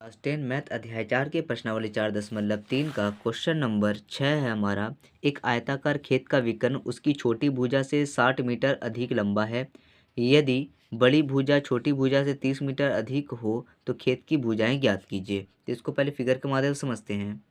Class 10 math अध्याय 4 के प्रश्नावली 4.3 का क्वेश्चन नंबर 6 है हमारा। एक आयताकार खेत का विकर्ण उसकी छोटी भुजा से 60 मीटर अधिक लंबा है। यदि बड़ी भुजा छोटी भुजा से 30 मीटर अधिक हो तो खेत की भुजाएं ज्ञात कीजिए। तो इसको पहले फिगर के माध्यम से समझते हैं।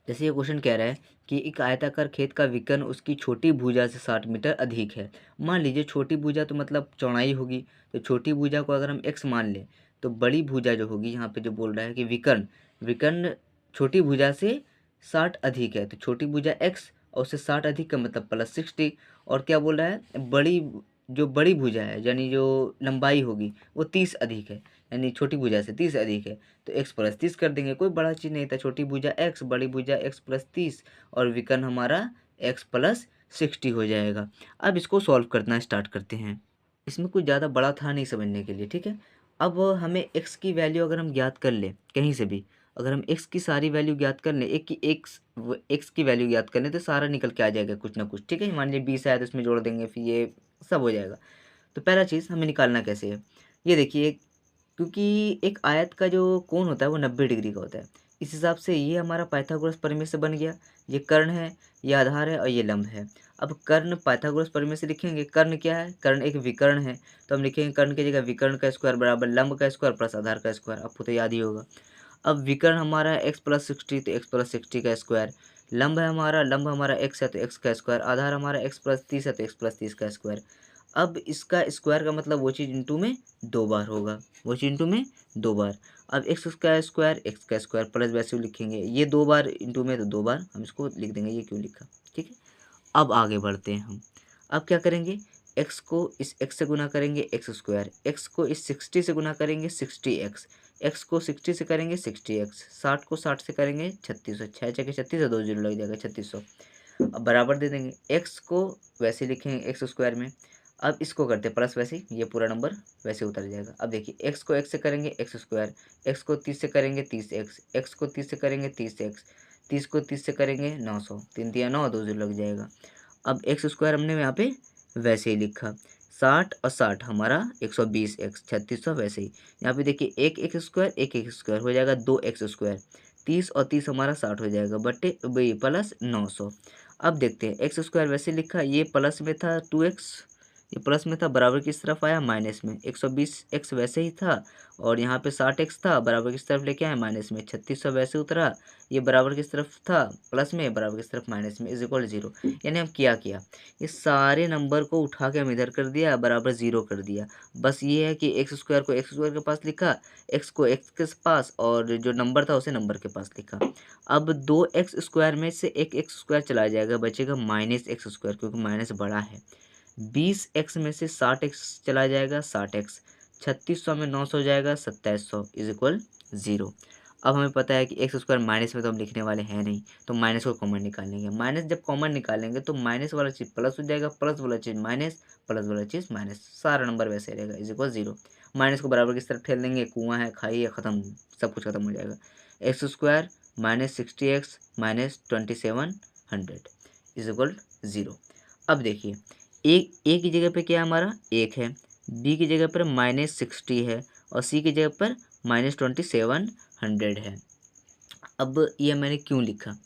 जैसे ये क्वेश्चन कह रहा है कि एक आयताकार खेत का विकर्ण उसकी छोटी भुजा से 60 मीटर अधिक है। मान लीजिए छोटी भुजा तो मतलब चौड़ाई होगी, तो छोटी भुजा को अगर हम x मान लें तो बड़ी भुजा जो होगी, यहाँ पे जो बोल रहा है कि विकर्ण विकर्ण छोटी भुजा से 60 अधिक है, तो छोटी भुजा x और उससे 60 अधिक का मतलब +60। और क्या बोल रहा है, बड़ी भुजा है यानी जो लंबाई होगी वो 30 अधिक है, यानी छोटी भुजा से 30 अधिक है, तो x + 30 कर देंगे। कोई बड़ा चीज़ नहीं था, छोटी भुजा x बड़ी भुजा x + 30 और विकर्ण हमारा x + 60 हो जाएगा। अब इसको सॉल्व करना स्टार्ट करते हैं। इसमें कुछ ज़्यादा बड़ा था नहीं समझने के लिए, ठीक है। अब हमें x की वैल्यू अगर हम ज्ञात कर लें कहीं से भी, अगर हम x की सारी वैल्यू ज्ञात कर लें, एक की x की वैल्यू ज्ञात कर लें तो सारा निकल के आ जाएगा कुछ ना कुछ, ठीक है। मान लीजिए 20 आया तो इसमें जोड़ देंगे, फिर ये सब हो जाएगा। तो पहला चीज़ हमें निकालना कैसे है, ये देखिए, क्योंकि एक आयत का जो कोण होता है वो 90 डिग्री का होता है। इस हिसाब से ये हमारा पाइथागोरस प्रमेय से बन गया। ये कर्ण है, ये आधार है और ये लंब है। अब कर्ण पाइथागोरस प्रमेय से लिखेंगे। कर्ण क्या है, कर्ण एक विकर्ण है, तो हम लिखेंगे कर्ण की जगह विकर्ण का स्क्वायर बराबर लंब का स्क्वायर प्लस आधार का स्क्वायर। आपको तो याद ही होगा। अब विकर्ण हमारा है x + 60, तो x + 60 का स्क्वायर। लंब हमारा x है तो x का स्क्वायर। आधार हमारा x + 30 है तो x + 30 का स्क्वायर। अब इसका स्क्वायर का मतलब वो चीज़ इंटू में 2 बार होगा, वो चीज़ इंटू में 2 बार। अब x का स्क्वायर प्लस वैसे लिखेंगे, ये 2 बार इंटू में तो 2 बार हम इसको लिख देंगे, ये क्यों लिखा, ठीक है। अब आगे बढ़ते हैं हम। अब क्या करेंगे, x को इस x से गुना करेंगे x², x को इस 60 से गुना करेंगे 60x, x को 60 से करेंगे 60x, 60 को 60 से करेंगे 3600, 6 छके 36 और 2 जीरो लग जाएगा 3600। अब बराबर दे देंगे, x को वैसे लिखेंगे x² में। अब इसको करते प्लस, वैसे ही ये पूरा नंबर वैसे उतर जाएगा। अब देखिए x को x से करेंगे x², x को 30 से करेंगे 30x, x को 30 से करेंगे 30x, 30 को 30 से करेंगे 900, 3 तिया 9, 2 जीरो लग जाएगा। अब x² हमने यहाँ पे वैसे ही लिखा, 60 और 60 हमारा 120x, 3600 वैसे ही। यहाँ पे देखिए एक एक स्क्वायर हो जाएगा 2x², 30 और 30 हमारा 60 हो जाएगा बटे वही प्लस 900। अब देखते हैं x² वैसे लिखा, ये प्लस में था 2x, ये प्लस में था, बराबर किस तरफ आया माइनस में। 120x वैसे ही था और यहाँ पे 60x था, बराबर किस तरफ लेके आए माइनस में। 3600 वैसे उतरा, ये बराबर किस तरफ था प्लस में, बराबर किस तरफ माइनस में, = 0। यानी हम क्या किया, ये सारे नंबर को उठा के हम इधर कर दिया, बराबर 0 कर दिया। बस ये है कि x² को x² के पास लिखा, x को x के पास और जो नंबर था उसे नंबर के पास लिखा। अब 2x² में से एक x² चला जाएगा, बचेगा -x², क्योंकि माइनस बड़ा है। 20x में से 60x चला जाएगा 60x, 3600 में 900 हो जाएगा 2700 = 0। अब हमें पता है कि x² माइनस में तो हम लिखने वाले हैं नहीं, तो माइनस को कॉमन निकाल लेंगे। माइनस जब कॉमन निकालेंगे तो माइनस वाला चीज़ प्लस हो जाएगा, प्लस वाला चीज़ माइनस, प्लस वाला चीज़ माइनस, सारा नंबर वैसे रहेगा = 0। माइनस को बराबर किस तरफ ठेल देंगे, कुआं है खाई है, ख़त्म, सब कुछ खत्म हो जाएगा। x² -60x -2700 = 0। अब देखिए ए की जगह पे क्या है हमारा 1 है, बी की जगह पर -60 है और सी की जगह पर -2700 है। अब ये मैंने क्यों लिखा,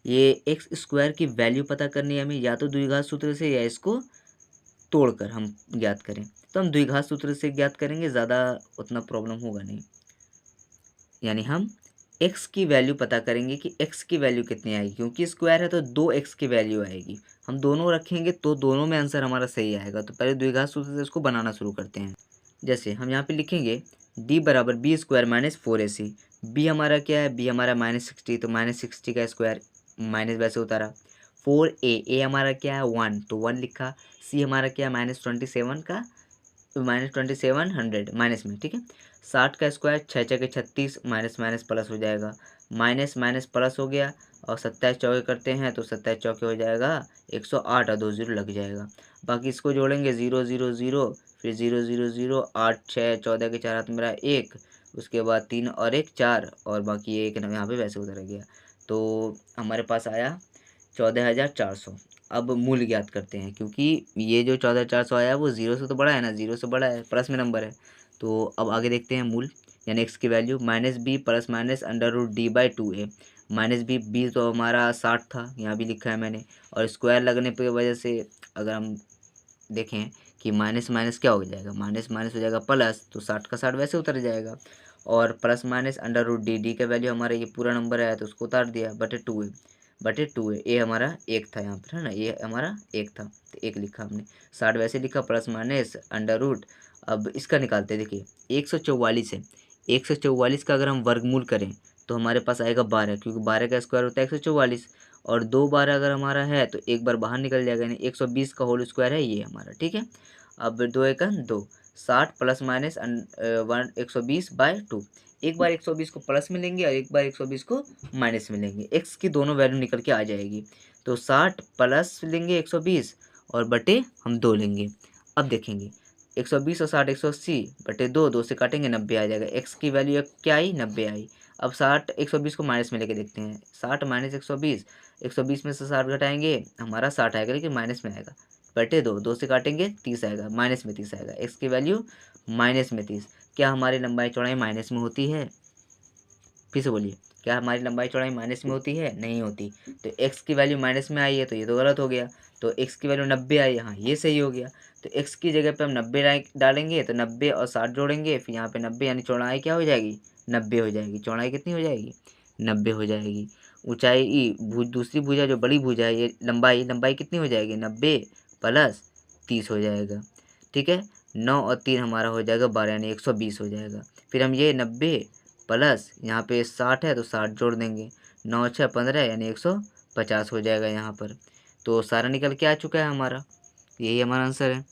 ये x² की वैल्यू पता करनी है हमें, या तो द्विघात सूत्र से या इसको तोड़कर हम ज्ञात करें। तो हम द्विघात सूत्र से ज्ञात करेंगे, ज़्यादा उतना प्रॉब्लम होगा नहीं। यानी हम x की वैल्यू पता करेंगे कि x की वैल्यू कितनी आएगी, क्योंकि स्क्वायर है तो 2x की वैल्यू आएगी। हम दोनों रखेंगे तो दोनों में आंसर हमारा सही आएगा। तो पहले द्विघात सूत्र से इसको बनाना शुरू करते हैं। जैसे हम यहाँ पे लिखेंगे d बराबर b² -4ac। b हमारा क्या है, b हमारा -60, तो -60 का स्क्वायर माइनस वैसे उतारा। 4a हमारा क्या है 1, तो 1 लिखा। c हमारा क्या है -27 का -2700 माइनस में, ठीक है। 60 का स्क्वायर 6 छके 36, माइनस माइनस प्लस हो जाएगा, माइनस माइनस प्लस हो गया और 27 चौके करते हैं तो 27 चौके हो जाएगा 108 और 2 जीरो लग जाएगा। बाकी इसको जोड़ेंगे 0 0 0, फिर 0 0 0, 8 6 14 के 4 हाथ मेरा 1, उसके बाद 3 और 1 4 और बाकी 1 यहाँ पे वैसे उधर गया, तो हमारे पास आया 14,400। अब मूल ज्ञात करते हैं, क्योंकि ये जो 14,400 आया वो 0 से तो बड़ा है ना, 0 से बड़ा है, प्लस में नंबर है। तो अब आगे देखते हैं मूल। यानी x की value minus B plus minus under root D by 2a। Minus B तो हमारा 60 था, यहाँ भी लिखा है मैंने, और स्क्वायर लगने की वजह से अगर हम देखें कि माइनस माइनस क्या हो जाएगा, माइनस माइनस हो जाएगा प्लस, तो 60 का 60 वैसे उतर जाएगा। और plus minus under root D का वैल्यू हमारा ये पूरा नंबर आया तो उसको उतार दिया बटे 2a। ए हमारा एक था यहाँ पर, है ना, ये हमारा एक था तो एक लिखा हमने, 60 वैसे लिखा प्लस माइनस अंडर रूट। अब इसका निकालते हैं, देखिए 144 है, 144 का अगर हम वर्गमूल करें तो हमारे पास आएगा 12, क्योंकि 12 का स्क्वायर होता है 144, और 2 12 अगर हमारा है तो एक बार बाहर निकल जाएगा, यानी 120 का होल स्क्वायर है ये हमारा, ठीक है। अब 2 एक 2, 60 प्लस माइनस 120/2। एक बार 120 को प्लस में लेंगे और एक बार 120 को माइनस में लेंगे, एक्स की दोनों वैल्यू निकल के आ जाएगी। तो 60 प्लस लेंगे 120 और बटे हम 2 लेंगे। अब देखेंगे 120 और 60 180 बटे 2, 2 से काटेंगे 90 आ जाएगा। एक्स की वैल्यू क्या आई, 90 आई। अब 60 120 को माइनस में लेके देखते हैं, 60 माइनस 120, 120 में से 60 घटाएंगे हमारा 60 आएगा, लेकिन माइनस में आएगा, बटे 2, 2 से काटेंगे 30 आएगा, माइनस में 30 आएगा। एक्स की वैल्यू माइनस में 30। क्या हमारी लंबाई चौड़ाई माइनस में होती है? फिर से बोलिए, क्या हमारी लंबाई चौड़ाई माइनस में होती है? नहीं होती। तो एक्स की वैल्यू माइनस में आई है तो ये तो गलत हो गया। तो एक्स की वैल्यू 90 आई, हाँ ये सही हो गया। तो एक्स की जगह पे हम 90 डालेंगे, तो 90 और 60 जोड़ेंगे, फिर यहाँ पे 90, यानी चौड़ाई क्या हो जाएगी, 90 हो जाएगी। चौड़ाई कितनी हो जाएगी, 90 हो जाएगी। ऊंचाई दूसरी भुजा जो बड़ी भुजा है, ये लंबाई कितनी हो जाएगी, 90 प्लस 30 हो जाएगा, ठीक है। 9 और 3 हमारा हो जाएगा 12, यानी 120 हो जाएगा। फिर हम ये 90 प्लस यहाँ पे 60 है तो 60 जोड़ देंगे, 9 6 15, यानी 150 हो जाएगा यहाँ पर। तो सारा निकल के आ चुका है हमारा, यही हमारा आंसर है।